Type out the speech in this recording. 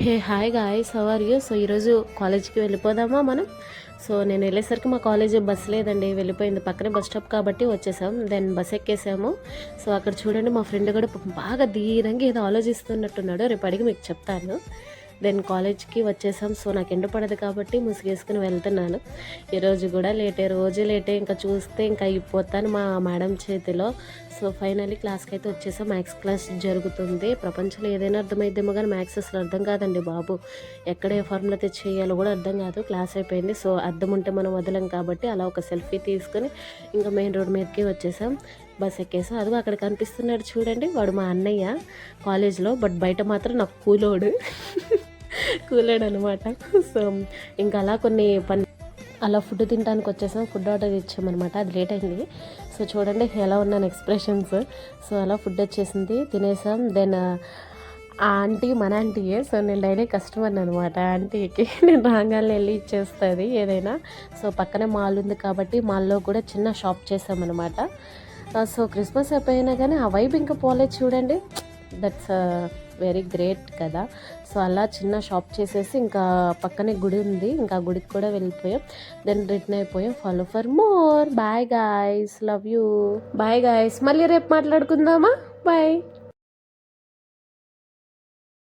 Hey hi guys, how are you? So ఈరోజు కాలేజ్కి వెళ్ళిపోదామా మనం? సో నేను వెళ్ళేసరికి మా కాలేజ్ బస్ లేదండి, వెళ్ళిపోయింది. పక్కనే బస్ స్టాప్ కాబట్టి వచ్చేసాం. Then bus ఎక్కేసాము. సో అక్కడ చూడండి, మా ఫ్రెండ్ కూడా బాగా ధీరంగా ఏదో ఆలోచిస్తున్నట్టున్నాడు. రేపు అడిగి మీకు చెప్తాను. దెన్ కాలేజ్కి వచ్చేసాం. సో నాకు ఎండ పడదు కాబట్టి ముసుగేసుకుని వెళ్తున్నాను. ఈరోజు కూడా లేటే, రోజు లేటే. ఇంకా చూస్తే ఇంకా అయిపోతాను మా మేడం చేతిలో. సో ఫైనల్లీ క్లాస్కి అయితే వచ్చేసాం. మ్యాథ్స్ క్లాస్ జరుగుతుంది. ప్రపంచంలో ఏదైనా అర్థమైద్దేమో కానీ మ్యాథ్స్ అసలు అర్థం కాదండి బాబు. ఎక్కడ ఏ ఫార్ములా తెచ్చేయాలో కూడా అర్థం కాదు. క్లాస్ అయిపోయింది. సో అర్థం ఉంటే మనం వదలం కాబట్టి అలా ఒక సెల్ఫీ తీసుకొని ఇంకా మెయిన్ రోడ్ మీదకి వచ్చేసాం. బస్ ఎక్కేసాం. అదిగో అక్కడ కనిపిస్తున్నాడు చూడండి, వాడు మా అన్నయ్య కాలేజ్లో. బట్ బయట మాత్రం నాకు కూలోడు కూలాడు అనమాట. సో ఇంకా అలా కొన్ని అలా ఫుడ్ తినడానికి వచ్చేసాం. ఫుడ్ ఆర్డర్ ఇచ్చామన్నమాట, అది లేట్ అయింది. సో చూడండి ఎలా ఉన్నాను ఎక్స్ప్రెషన్స్. సో అలా ఫుడ్ వచ్చేసింది, తినేసాం. దెన్ ఆ ఆంటీ మన ఆంటీయే. సో నేను డైలీ కస్టమర్ అనమాట ఆంటీకి. నేను రాగానే వెళ్ళి ఇచ్చేస్తుంది ఏదైనా. సో పక్కనే మాల్ ఉంది కాబట్టి మాల్లో కూడా చిన్న షాప్ చేసామన్నమాట. సో క్రిస్మస్ అయిపోయినా కానీ ఆ వైబ్ ఇంకా పోలేదు చూడండి. దట్స్ వెరీ గ్రేట్ కదా. సో అలా చిన్న షాప్ చేసేసి ఇంకా పక్కనే గుడి ఉంది, ఇంకా గుడికి కూడా వెళ్ళిపోయాం. దెన్ రిటర్న్ అయిపోయాం. Follow for more. Bye guys, love you. Bye guys, మళ్ళీ రేపు మాట్లాడుకుందామా? బాయ్.